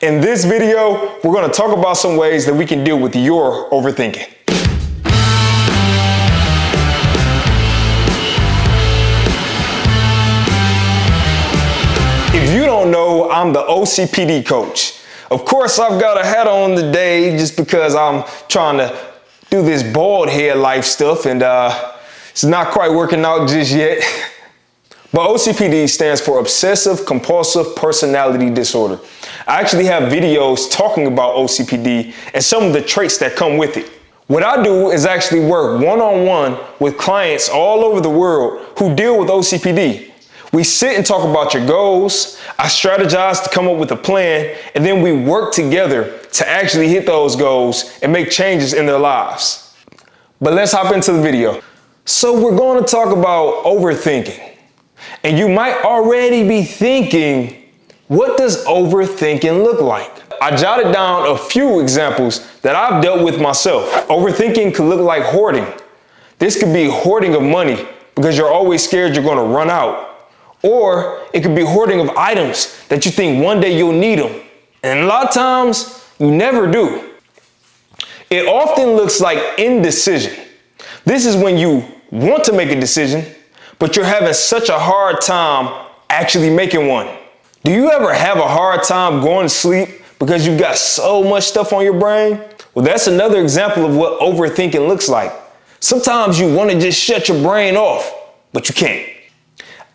In this video, we're going to talk about some ways that we can deal with your overthinking. If you don't know, I'm the OCPD coach. Of course, I've got a hat on today just because I'm trying to do this bald head life stuff and it's not quite working out just yet. But OCPD stands for Obsessive Compulsive Personality Disorder. I actually have videos talking about OCPD and some of the traits that come with it. What I do is actually work one-on-one with clients all over the world who deal with OCPD. We sit and talk about your goals, I strategize to come up with a plan, and then we work together to actually hit those goals and make changes in their lives. But let's hop into the video. So we're going to talk about overthinking. And you might already be thinking, what does overthinking look like? I jotted down a few examples that I've dealt with myself. Overthinking could look like hoarding. This could be hoarding of money because you're always scared you're going to run out. Or it could be hoarding of items that you think one day you'll need them. And a lot of times you never do. It often looks like indecision. This is when you want to make a decision, but you're having such a hard time actually making one. Do you ever have a hard time going to sleep because you've got so much stuff on your brain? Well, that's another example of what overthinking looks like. Sometimes you want to just shut your brain off, but you can't.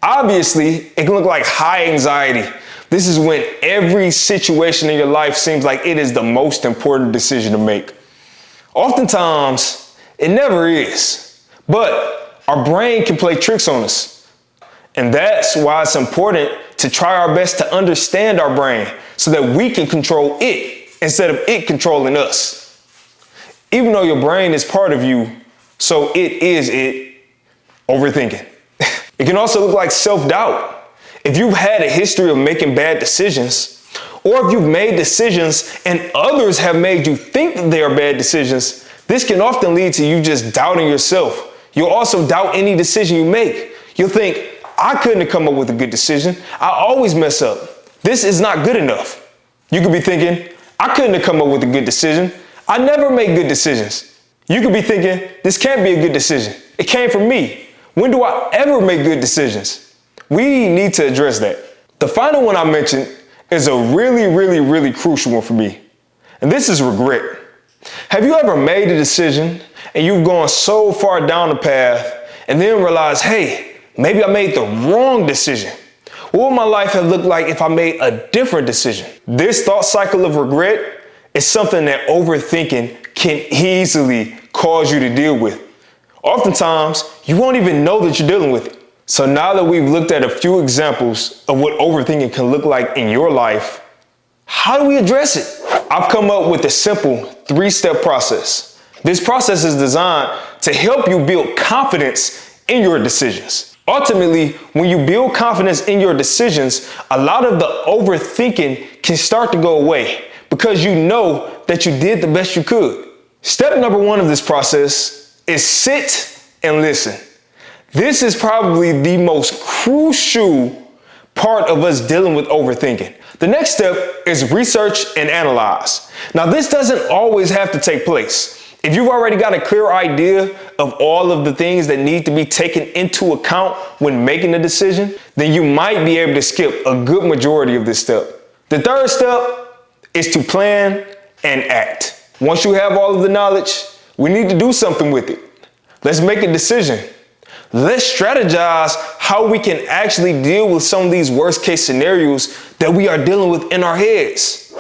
Obviously, it can look like high anxiety. This is when every situation in your life seems like it is the most important decision to make. Oftentimes, it never is, but our brain can play tricks on us. And that's why it's important to try our best to understand our brain so that we can control it instead of it controlling us. Even though your brain is part of you, so it is overthinking. It can also look like self-doubt. If you've had a history of making bad decisions, or if you've made decisions and others have made you think that they are bad decisions, this can often lead to you just doubting yourself. You'll also doubt any decision you make. You'll think, I couldn't have come up with a good decision. I always mess up. This is not good enough. You could be thinking, I couldn't have come up with a good decision. I never make good decisions. You could be thinking, this can't be a good decision. It came from me. When do I ever make good decisions? We need to address that. The final one I mentioned is a really crucial one for me. And this is regret. Have you ever made a decision and you've gone so far down the path and then realized, hey, maybe I made the wrong decision? What would my life have looked like if I made a different decision? This thought cycle of regret is something that overthinking can easily cause you to deal with. Oftentimes, you won't even know that you're dealing with it. So now that we've looked at a few examples of what overthinking can look like in your life, how do we address it? I've come up with a simple 3-step process. This process is designed to help you build confidence in your decisions. Ultimately, when you build confidence in your decisions, a lot of the overthinking can start to go away because you know that you did the best you could. Step number 1 of this process is sit and listen. This is probably the most crucial part of us dealing with overthinking. The next step is research and analyze. Now, this doesn't always have to take place. If you've already got a clear idea of all of the things that need to be taken into account when making a decision, then you might be able to skip a good majority of this step. The third step is to plan and act. Once you have all of the knowledge, we need to do something with it. Let's make a decision. Let's strategize how we can actually deal with some of these worst case scenarios that we are dealing with in our heads.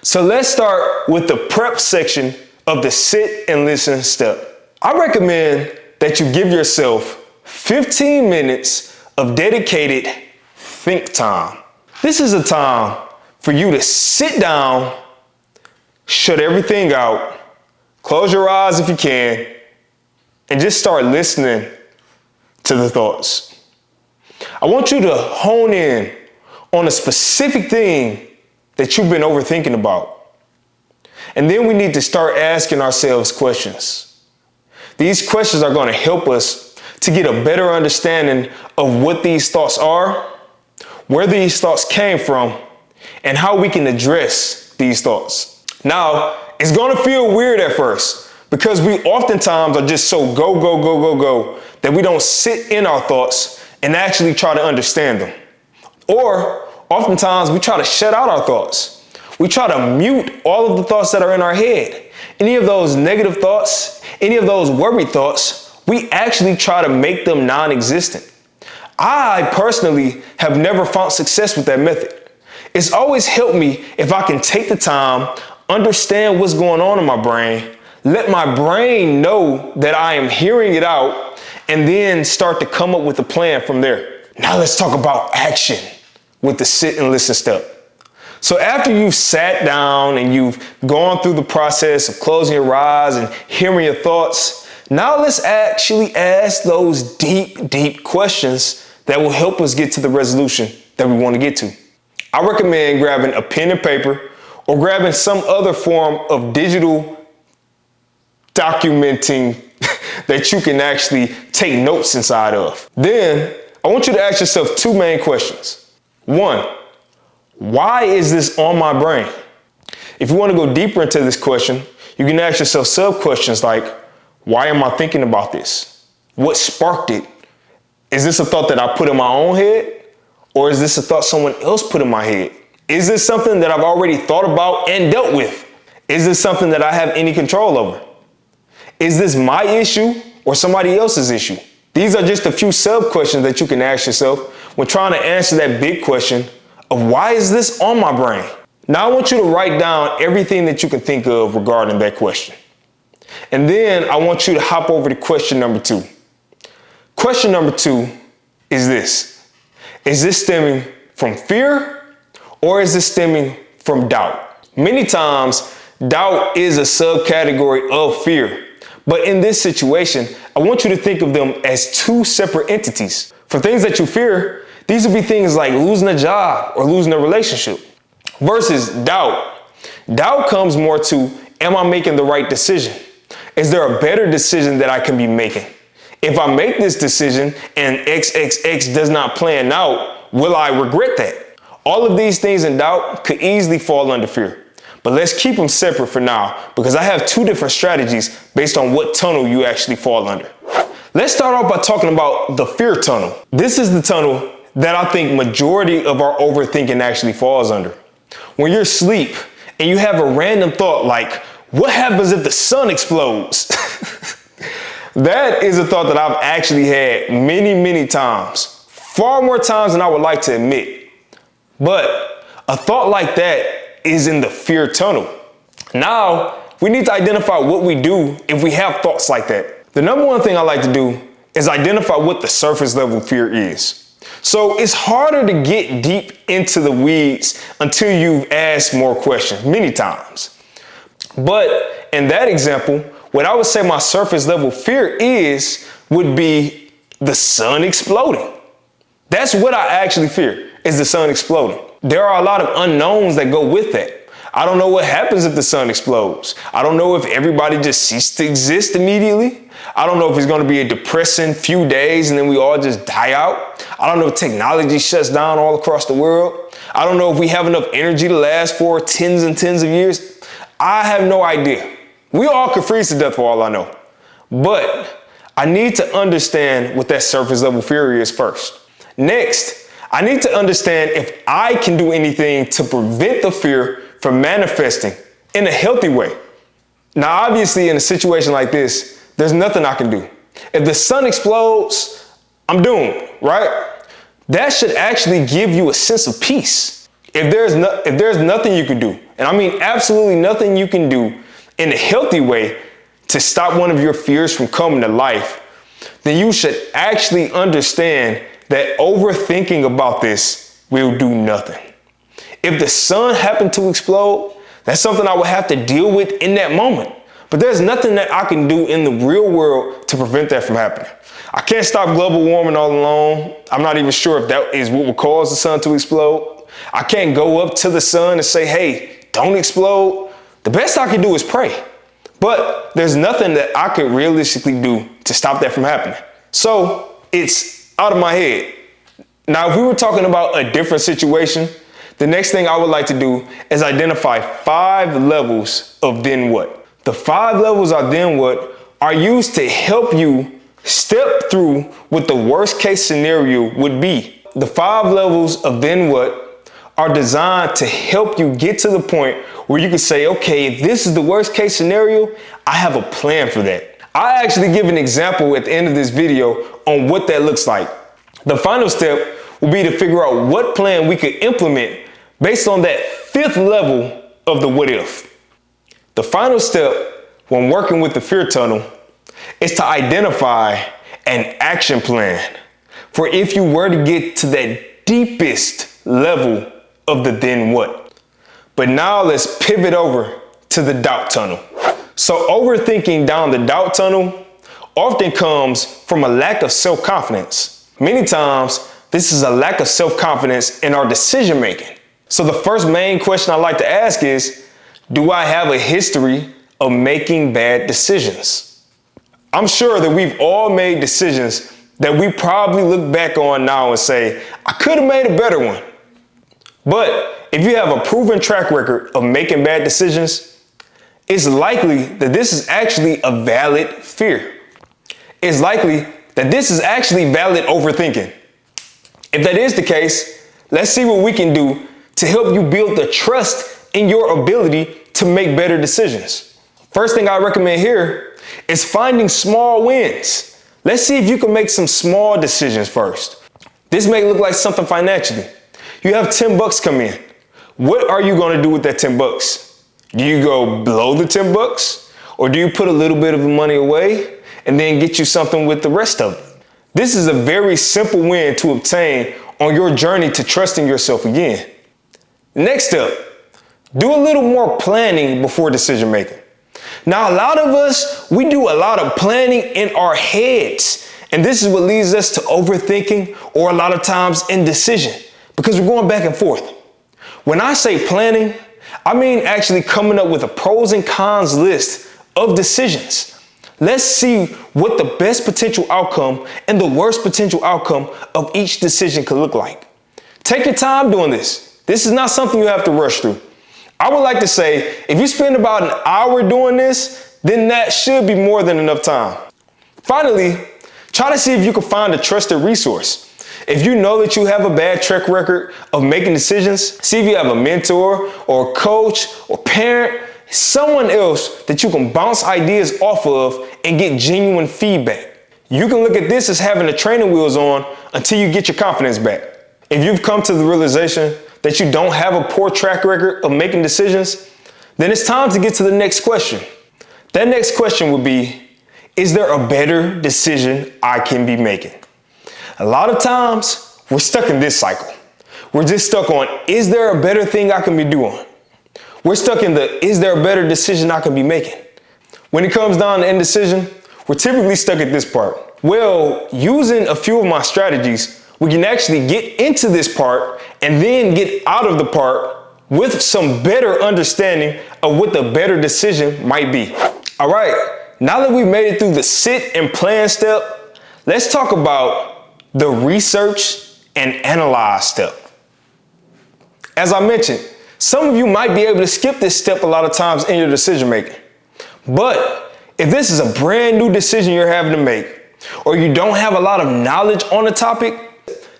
So let's start with the prep section of the sit and listen step. I recommend that you give yourself 15 minutes of dedicated think time. This is a time for you to sit down, shut everything out, close your eyes if you can, and just start listening to the thoughts. I want you to hone in on a specific thing that you've been overthinking about. And then we need to start asking ourselves questions. These questions are going to help us to get a better understanding of what these thoughts are, where these thoughts came from, and how we can address these thoughts. Now, it's gonna feel weird at first because we oftentimes are just so go that we don't sit in our thoughts and actually try to understand them. Or oftentimes we try to shut out our thoughts. We try to mute all of the thoughts that are in our head. Any of those negative thoughts, any of those worry thoughts, we actually try to make them non-existent. I personally have never found success with that method. It's always helped me if I can take the time, understand what's going on in my brain, let my brain know that I am hearing it out, and then start to come up with a plan from there. Now let's talk about action with the sit and listen step. So after you've sat down and you've gone through the process of closing your eyes and hearing your thoughts, now let's actually ask those deep questions that will help us get to the resolution that we want to get to. I recommend grabbing a pen and paper or grabbing some other form of digital documenting that you can actually take notes inside of. Then I want you to ask yourself two main questions. One, why is this on my brain? If you want to go deeper into this question, you can ask yourself sub-questions like, why am I thinking about this? What sparked it? Is this a thought that I put in my own head? Or is this a thought someone else put in my head? Is this something that I've already thought about and dealt with? Is this something that I have any control over? Is this my issue or somebody else's issue? These are just a few sub-questions that you can ask yourself when trying to answer that big question of why is this on my brain? Now I want you to write down everything that you can think of regarding that question. And then I want you to hop over to question number 2. Question number 2 is this. Is this stemming from fear or is this stemming from doubt? Many times, doubt is a subcategory of fear. But in this situation, I want you to think of them as two separate entities. For things that you fear, these would be things like losing a job or losing a relationship versus doubt. Doubt comes more to, am I making the right decision? Is there a better decision that I can be making? If I make this decision and XXX does not plan out, will I regret that? All of these things in doubt could easily fall under fear. But let's keep them separate for now because I have two different strategies based on what tunnel you actually fall under. Let's start off by talking about the fear tunnel. This is the tunnel that I think majority of our overthinking actually falls under. When you're asleep and you have a random thought like, what happens if the sun explodes? That is a thought that I've actually had many times, far more times than I would like to admit. But a thought like that is in the fear tunnel. Now, we need to identify what we do if we have thoughts like that. The number one thing I like to do is identify what the surface level fear is. So it's harder to get deep into the weeds until you've asked more questions many times. But in that example, what I would say my surface level fear would be the sun exploding. That's what I actually fear, is the sun exploding. There are a lot of unknowns that go with that. I don't know what happens if the sun explodes. I don't know if everybody just ceases to exist immediately. I don't know if it's going to be a depressing few days and then we all just die out. I don't know if technology shuts down all across the world. I don't know if we have enough energy to last for tens and tens of years. I have no idea. We all could freeze to death for all I know. But I need to understand what that surface level fear is first. Next, I need to understand if I can do anything to prevent the fear from manifesting in a healthy way. Now, obviously, in a situation like this, there's nothing I can do. If the sun explodes, I'm doomed, right? That should actually give you a sense of peace. If there's nothing you can do, and I mean absolutely nothing you can do in a healthy way to stop one of your fears from coming to life, then you should actually understand that overthinking about this will do nothing. If the sun happened to explode, that's something I would have to deal with in that moment. But there's nothing that I can do in the real world to prevent that from happening. I can't stop global warming all alone. I'm not even sure if that is what will cause the sun to explode. I can't go up to the sun and say, hey, don't explode. The best I can do is pray. But there's nothing that I could realistically do to stop that from happening. So it's out of my head. Now, if we were talking about a different situation, the next thing I would like to do is identify 5 levels of then what. The 5 levels of then what are used to help you step through what the worst case scenario would be. The 5 levels of then what are designed to help you get to the point where you can say, okay, if this is the worst case scenario, I have a plan for that. I actually give an example at the end of this video on what that looks like. The final step will be to figure out what plan we could implement based on that 5th level of the what if. The final step when working with the fear tunnel is to identify an action plan for if you were to get to that deepest level of the then what. But now let's pivot over to the doubt tunnel. So overthinking down the doubt tunnel often comes from a lack of self-confidence. Many times, this is a lack of self-confidence in our decision making. So the first main question I like to ask is, do I have a history of making bad decisions? I'm sure that we've all made decisions that we probably look back on now and say, I could have made a better one. But if you have a proven track record of making bad decisions, it's likely that this is actually a valid fear. It's likely that this is actually valid overthinking. If that is the case, let's see what we can do to help you build the trust in your ability to make better decisions. First thing I recommend here is finding small wins. Let's see if you can make some small decisions first. This may look like something financially. You have 10 bucks come in. What are you going to do with that 10 bucks? Do you go blow the 10 bucks? Or do you put a little bit of the money away and then get you something with the rest of it? This is a very simple win to obtain on your journey to trusting yourself again. Next step, do a little more planning before decision making. Now, a lot of us, we do a lot of planning in our heads. And this is what leads us to overthinking or a lot of times indecision because we're going back and forth. When I say planning, I mean actually coming up with a pros and cons list of decisions. Let's see what the best potential outcome and the worst potential outcome of each decision could look like. Take your time doing this. This is not something you have to rush through. I would like to say, if you spend about an hour doing this, then that should be more than enough time. Finally, try to see if you can find a trusted resource. If you know that you have a bad track record of making decisions, see if you have a mentor or a coach or parent, someone else that you can bounce ideas off of and get genuine feedback. You can look at this as having the training wheels on until you get your confidence back. If you've come to the realization that you don't have a poor track record of making decisions, then it's time to get to the next question. That next question would be, is there a better decision I can be making? A lot of times, we're stuck in this cycle. We're just stuck on, is there a better thing I can be doing? We're stuck in the, is there a better decision I can be making? When it comes down to indecision, we're typically stuck at this part. Well, using a few of my strategies, we can actually get into this part and then get out of the part with some better understanding of what the better decision might be. All right, now that we've made it through the sit and plan step, let's talk about the research and analyze step. As I mentioned, some of you might be able to skip this step a lot of times in your decision making. But if this is a brand new decision you're having to make, or you don't have a lot of knowledge on the topic,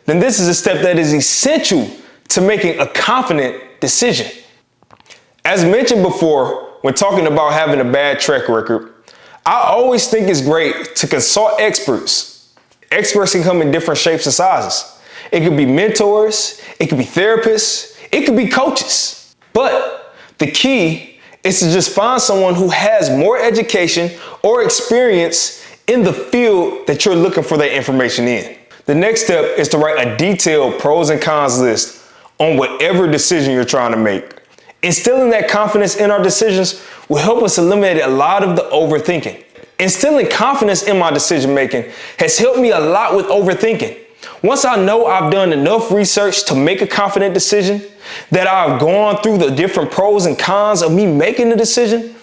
then this is a step that is essential to making a confident decision. As mentioned before, when talking about having a bad track record, I always think it's great to consult experts. Experts can come in different shapes and sizes. It could be mentors, it could be therapists, it could be coaches. But the key is to just find someone who has more education or experience in the field that you're looking for that information in. The next step is to write a detailed pros and cons list on whatever decision you're trying to make. Instilling that confidence in our decisions will help us eliminate a lot of the overthinking. Instilling confidence in my decision making has helped me a lot with overthinking. Once I know I've done enough research to make a confident decision, that I've gone through the different pros and cons of me making the decision,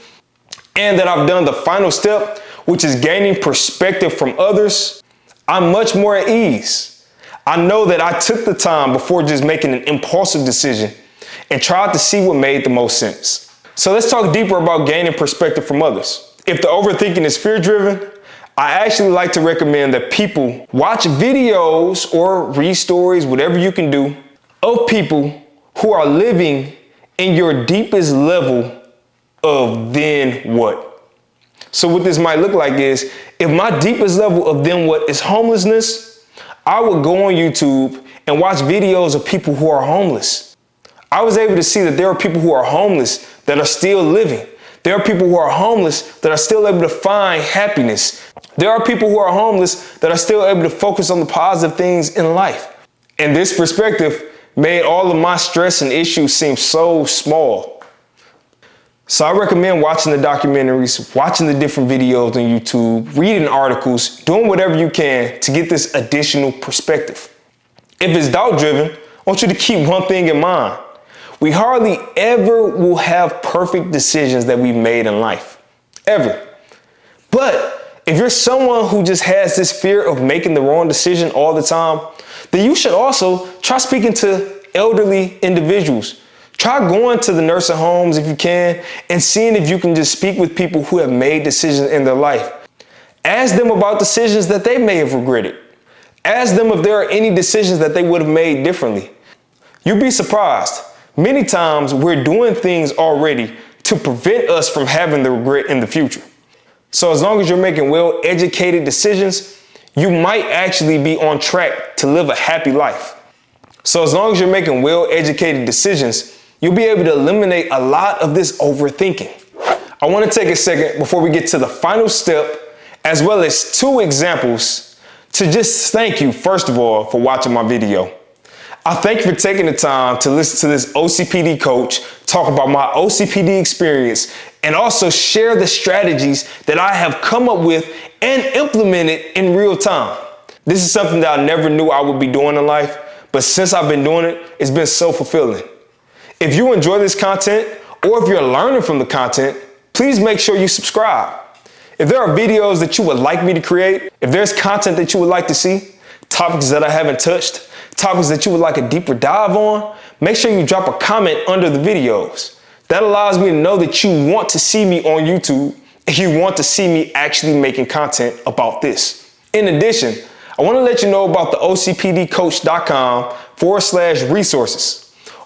and that I've done the final step, which is gaining perspective from others, I'm much more at ease. I know that I took the time before just making an impulsive decision and tried to see what made the most sense. So let's talk deeper about gaining perspective from others. If the overthinking is fear-driven, I actually like to recommend that people watch videos or read stories, whatever you can do, of people who are living in your deepest level of then what. So what this might look like is, if my deepest level of then what is homelessness, I would go on YouTube and watch videos of people who are homeless. I was able to see that there are people who are homeless that are still living. There are people who are homeless that are still able to find happiness. There are people who are homeless that are still able to focus on the positive things in life. And this perspective made all of my stress and issues seem so small. So I recommend watching the documentaries, watching the different videos on YouTube, reading articles, doing whatever you can to get this additional perspective. If it's doubt-driven, I want you to keep one thing in mind. We hardly ever will have perfect decisions that we've made in life. Ever. But if you're someone who just has this fear of making the wrong decision all the time, then you should also try speaking to elderly individuals. Try going to the nursing homes if you can and seeing if you can just speak with people who have made decisions in their life. Ask them about decisions that they may have regretted. Ask them if there are any decisions that they would have made differently. You'd be surprised. Many times we're doing things already to prevent us from having the regret in the future. So as long as you're making well-educated decisions, you might actually be on track to live a happy life. So as long as you're making well-educated decisions, you'll be able to eliminate a lot of this overthinking. I want to take a second before we get to the final step, as well as 2 examples, to just thank you, first of all, for watching my video. I thank you for taking the time to listen to this OCPD coach talk about my OCPD experience and also share the strategies that I have come up with and implemented in real time. This is something that I never knew I would be doing in life, but since I've been doing it, it's been so fulfilling. If you enjoy this content, or if you're learning from the content, please make sure you subscribe. If there are videos that you would like me to create, if there's content that you would like to see, topics that I haven't touched, topics that you would like a deeper dive on, make sure you drop a comment under the videos. That allows me to know that you want to see me on YouTube and you want to see me actually making content about this. In addition, I want to let you know about the OCPDcoach.com/resources.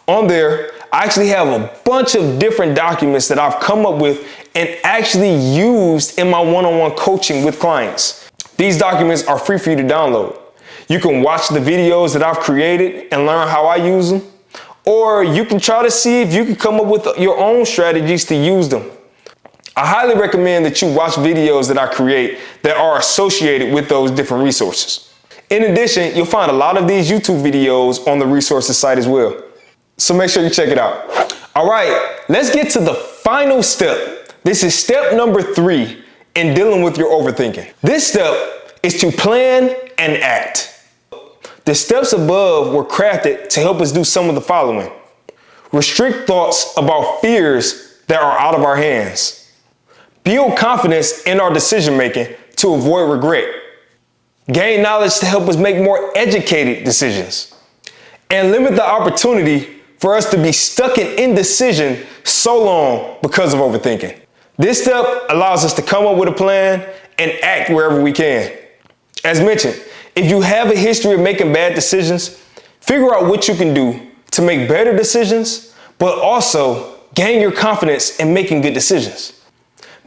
On there, I actually have a bunch of different documents that I've come up with and actually used in my one-on-one coaching with clients. These documents are free for you to download. You can watch the videos that I've created and learn how I use them, or you can try to see if you can come up with your own strategies to use them. I highly recommend that you watch videos that I create that are associated with those different resources. In addition, you'll find a lot of these YouTube videos on the resources site as well. So make sure you check it out. All right, let's get to the final step. This is step number 3 in dealing with your overthinking. This step is to plan and act. The steps above were crafted to help us do some of the following. Restrict thoughts about fears that are out of our hands. Build confidence in our decision making to avoid regret. Gain knowledge to help us make more educated decisions. And limit the opportunity for us to be stuck in indecision so long because of overthinking. This step allows us to come up with a plan and act wherever we can. As mentioned, if you have a history of making bad decisions, figure out what you can do to make better decisions, but also gain your confidence in making good decisions.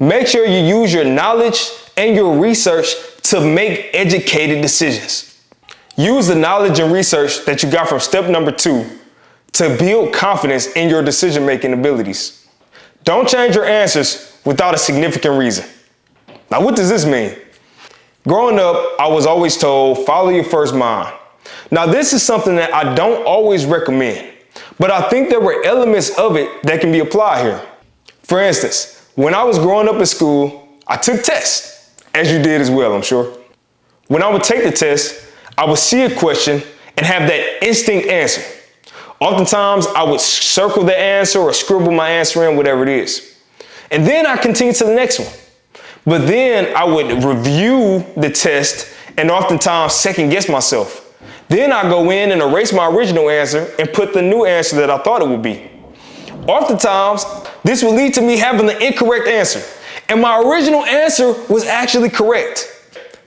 Make sure you use your knowledge and your research to make educated decisions. Use the knowledge and research that you got from step number 2 to build confidence in your decision-making abilities. Don't change your answers without a significant reason. Now, what does this mean? Growing up, I was always told, follow your first mind. Now, this is something that I don't always recommend, but I think there were elements of it that can be applied here. For instance, when I was growing up in school, I took tests, as you did as well, I'm sure. When I would take the test, I would see a question and have that instinct answer. Oftentimes, I would circle the answer or scribble my answer in, whatever it is. And then I continued to the next one. But then I would review the test and oftentimes second guess myself. Then I go in and erase my original answer and put the new answer that I thought it would be. Oftentimes, this will lead to me having the incorrect answer. And my original answer was actually correct.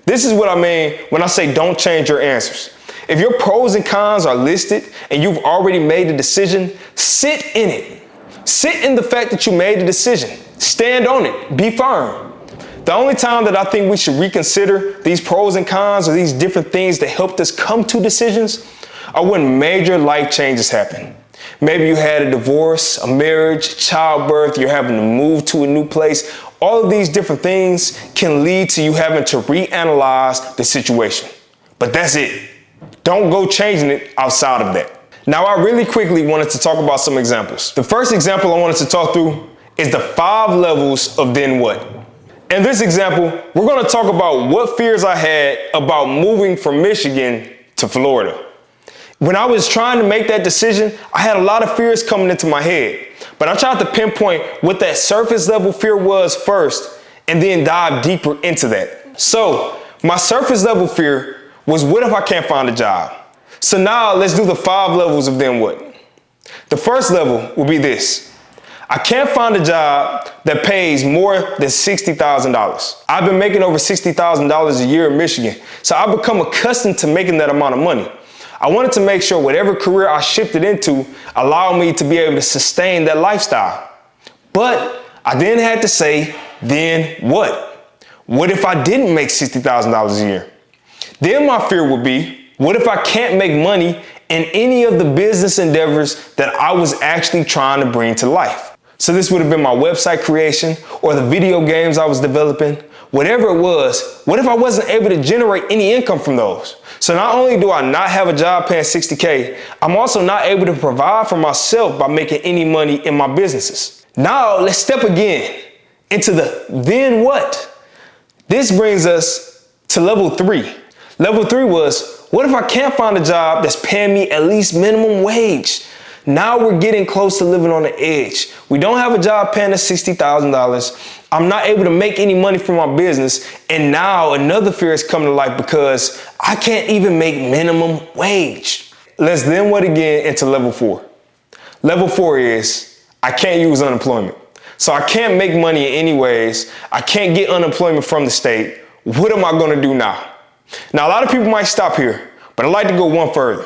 This is what I mean when I say don't change your answers. If your pros and cons are listed and you've already made a decision, sit in it. Sit in the fact that you made a decision. Stand on it. Be firm. The only time that I think we should reconsider these pros and cons or these different things that helped us come to decisions are when major life changes happen. Maybe you had a divorce, a marriage, childbirth, you're having to move to a new place. All of these different things can lead to you having to reanalyze the situation. But that's it. Don't go changing it outside of that. Now, I really quickly wanted to talk about some examples. The first example I wanted to talk through is the 5 levels of then what. In this example, we're going to talk about what fears I had about moving from Michigan to Florida. When I was trying to make that decision, I had a lot of fears coming into my head, but I tried to pinpoint what that surface level fear was first and then dive deeper into that. So my surface level fear was, what if I can't find a job? So now let's do the 5 levels of then what. The first level will be this. I can't find a job that pays more than $60,000. I've been making over $60,000 a year in Michigan, so I've become accustomed to making that amount of money. I wanted to make sure whatever career I shifted into allowed me to be able to sustain that lifestyle. But I then had to say, then what? What if I didn't make $60,000 a year? Then my fear would be, what if I can't make money in any of the business endeavors that I was actually trying to bring to life? So this would have been my website creation or the video games I was developing, whatever it was. What if I wasn't able to generate any income from those? So not only do I not have a job paying $60K, I'm also not able to provide for myself by making any money in my businesses. Now let's step again into the then what? This brings us to level 3. Level 3 was, what if I can't find a job that's paying me at least minimum wage? Now we're getting close to living on the edge. We don't have a job paying us $60,000. I'm not able to make any money from my business. And now another fear is coming to life because I can't even make minimum wage. Let's then what again into level 4. Level 4 is, I can't use unemployment. So I can't make money in any ways. I can't get unemployment from the state. What am I going to do now? Now, a lot of people might stop here, but I'd like to go one further.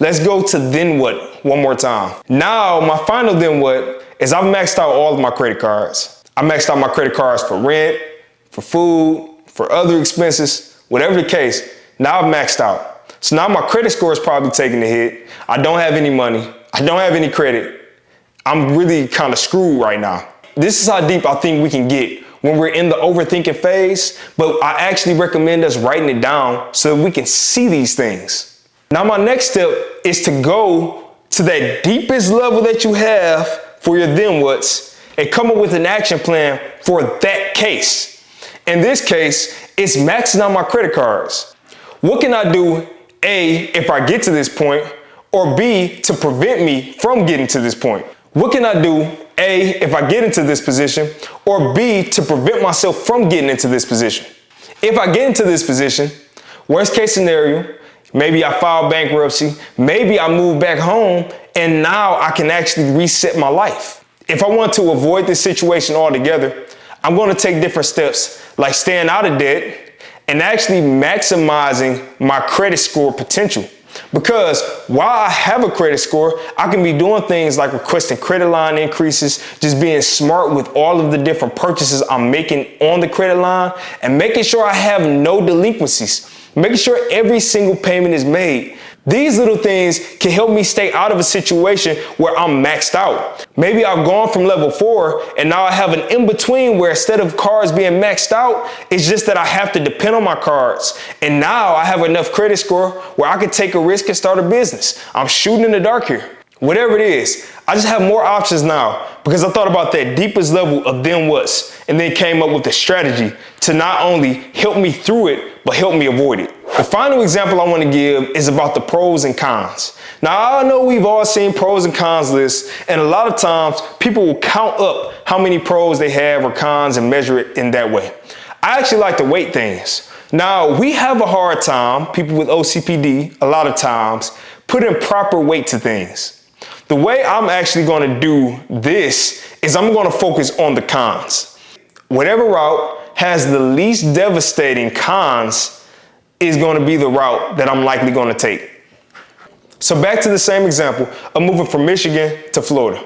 Let's go to then what one more time. Now, my final then what is I've maxed out all of my credit cards. I maxed out my credit cards for rent, for food, for other expenses, whatever the case. Now I've maxed out. So now my credit score is probably taking a hit. I don't have any money. I don't have any credit. I'm really kind of screwed right now. This is how deep I think we can get when we're in the overthinking phase, but I actually recommend us writing it down so that we can see these things. Now, my next step is to go to that deepest level that you have for your then whats and come up with an action plan for that case. In this case, it's maxing out my credit cards. What can I do, A, if I get to this point, or B, to prevent me from getting to this point? What can I do, A, if I get into this position, or B, to prevent myself from getting into this position? If I get into this position, worst case scenario, maybe I file bankruptcy, maybe I move back home, and now I can actually reset my life. If I want to avoid this situation altogether, I'm going to take different steps like staying out of debt and actually maximizing my credit score potential. Because while I have a credit score, I can be doing things like requesting credit line increases, just being smart with all of the different purchases I'm making on the credit line, and making sure I have no delinquencies, making sure every single payment is made. These little things can help me stay out of a situation where I'm maxed out. Maybe I've gone from level 4 and now I have an in-between where instead of cards being maxed out, it's just that I have to depend on my cards. And now I have enough credit score where I can take a risk and start a business. I'm shooting in the dark here. Whatever it is, I just have more options now because I thought about that deepest level of then whats and then came up with a strategy to not only help me through it, but help me avoid it. The final example I want to give is about the pros and cons. Now, I know we've all seen pros and cons lists, and a lot of times people will count up how many pros they have or cons and measure it in that way. I actually like to weight things. Now, we have a hard time, people with OCPD, a lot of times, putting proper weight to things. The way I'm actually going to do this is I'm going to focus on the cons. Whatever route has the least devastating cons is going to be the route that I'm likely going to take. So back to the same example of moving from Michigan to Florida.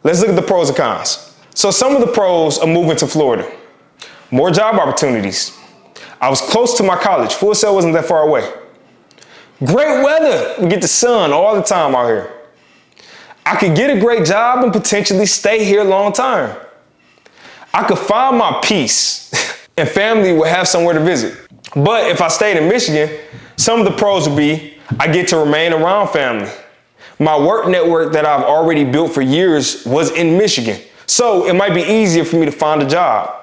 Let's look at the pros and cons. So some of the pros of moving to Florida: more job opportunities. I was close to my college. Full Sail wasn't that far away. Great weather. We get the sun all the time out here. I could get a great job and potentially stay here long term. I could find my peace and family would have somewhere to visit. But if I stayed in Michigan, some of the pros would be I get to remain around family. My work network that I've already built for years was in Michigan, so it might be easier for me to find a job.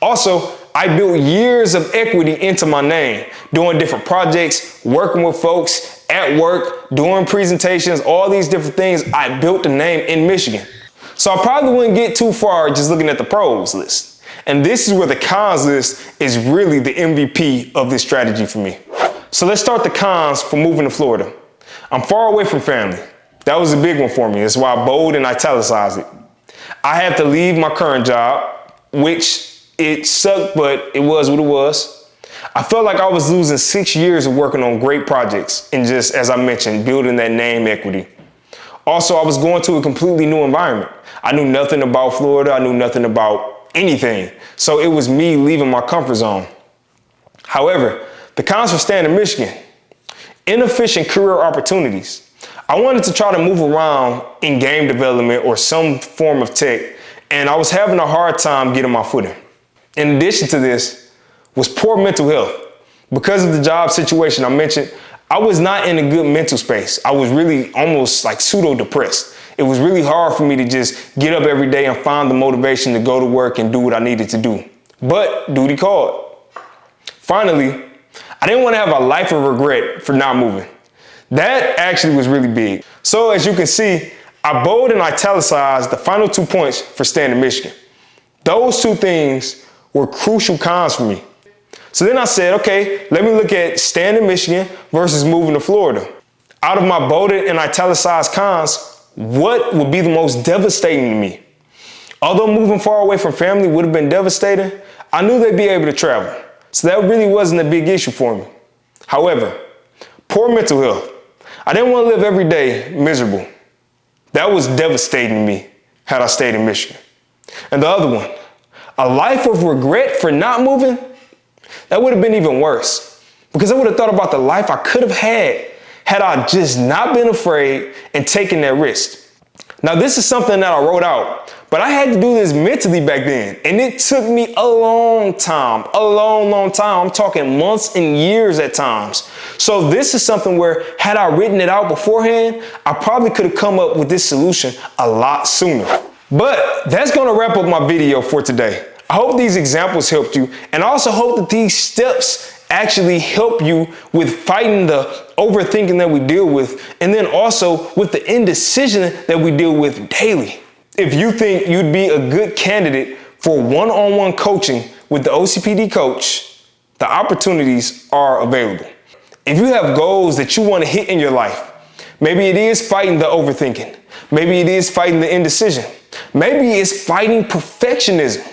Also, I built years of equity into my name, doing different projects, working with folks at work, doing presentations, all these different things. I built the name in Michigan. So I probably wouldn't get too far just looking at the pros list. And this is where the cons list is really the MVP of this strategy for me. So let's start the cons for moving to Florida. I'm far away from family. That was a big one for me. That's why I bold and italicized it. I had to leave my current job, which it sucked, but it was what it was. I felt like I was losing 6 years of working on great projects and just, as I mentioned, building that name equity. Also, I was going to a completely new environment. I knew nothing about Florida. I knew nothing about anything. So it was me leaving my comfort zone. However, the cons for staying in Michigan: inefficient career opportunities. I wanted to try to move around in game development or some form of tech, and I was having a hard time getting my footing. In addition to this was poor mental health. Because of the job situation I mentioned, I was not in a good mental space. I was really almost like pseudo-depressed. It was really hard for me to just get up every day and find the motivation to go to work and do what I needed to do. But duty called. Finally, I didn't want to have a life of regret for not moving. That actually was really big. So as you can see, I bold and italicized the final 2 points for staying in Michigan. Those two things were crucial cons for me. So then I said, okay, let me look at staying in Michigan versus moving to Florida. Out of my bolded and italicized cons, what would be the most devastating to me? Although moving far away from family would have been devastating, I knew they'd be able to travel. So that really wasn't a big issue for me. However, poor mental health. I didn't want to live every day miserable. That was devastating to me had I stayed in Michigan. And the other one, a life of regret for not moving, that would have been even worse, because I would have thought about the life I could have had I just not been afraid and taken that risk. Now, this is something that I wrote out, but I had to do this mentally back then, and it took me a long time. I'm talking months and years at times. So this is something where, had I written it out beforehand, I probably could have come up with this solution a lot sooner. But that's going to wrap up my video for today. I hope these examples helped you, and I also hope that these steps actually help you with fighting the overthinking that we deal with, and then also with the indecision that we deal with daily. If you think you'd be a good candidate for one-on-one coaching with the OCPD coach, the opportunities are available. If you have goals that you want to hit in your life, maybe it is fighting the overthinking, maybe it is fighting the indecision, maybe it's fighting perfectionism.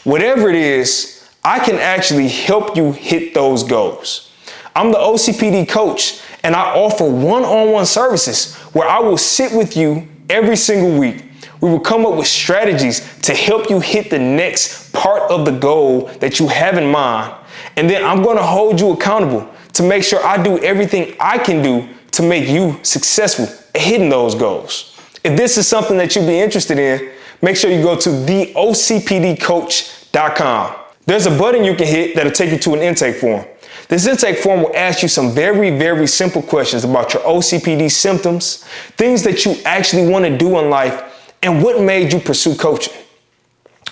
Whatever it is, I can actually help you hit those goals. I'm the OCPD coach, and I offer one-on-one services where I will sit with you every single week. We will come up with strategies to help you hit the next part of the goal that you have in mind. And then I'm going to hold you accountable to make sure I do everything I can do to make you successful at hitting those goals. If this is something that you'd be interested in, make sure you go to theocpdcoach.com. There's a button you can hit that'll take you to an intake form. This intake form will ask you some very, very simple questions about your OCPD symptoms, things that you actually want to do in life, and what made you pursue coaching.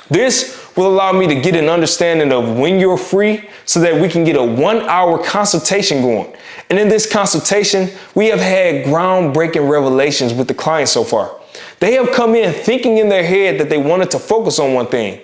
This will allow me to get an understanding of when you're free so that we can get a 1-hour consultation going. And in this consultation, we have had groundbreaking revelations with the client so far. They have come in thinking in their head that they wanted to focus on one thing.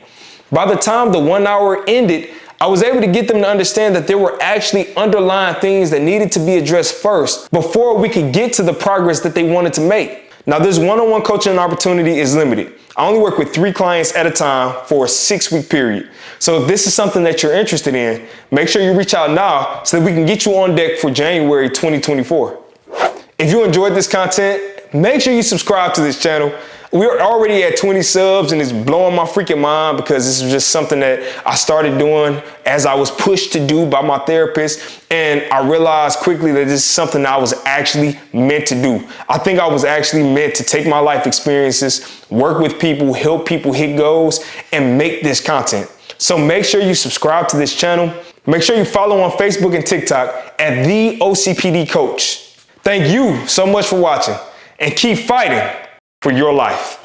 By the time the 1 hour ended, I was able to get them to understand that there were actually underlying things that needed to be addressed first before we could get to the progress that they wanted to make. Now, this one-on-one coaching opportunity is limited. I only work with 3 clients at a time for a 6-week period. So if this is something that you're interested in, make sure you reach out now so that we can get you on deck for January 2024. If you enjoyed this content, make sure you subscribe to this channel. We're already at 20 subs and it's blowing my freaking mind because this is just something that I started doing as I was pushed to do by my therapist. And I realized quickly that this is something I was actually meant to do. I think I was actually meant to take my life experiences, work with people, help people hit goals, and make this content. So make sure you subscribe to this channel. Make sure you follow on Facebook and TikTok at The OCPD Coach. Thank you so much for watching and keep fighting for your life.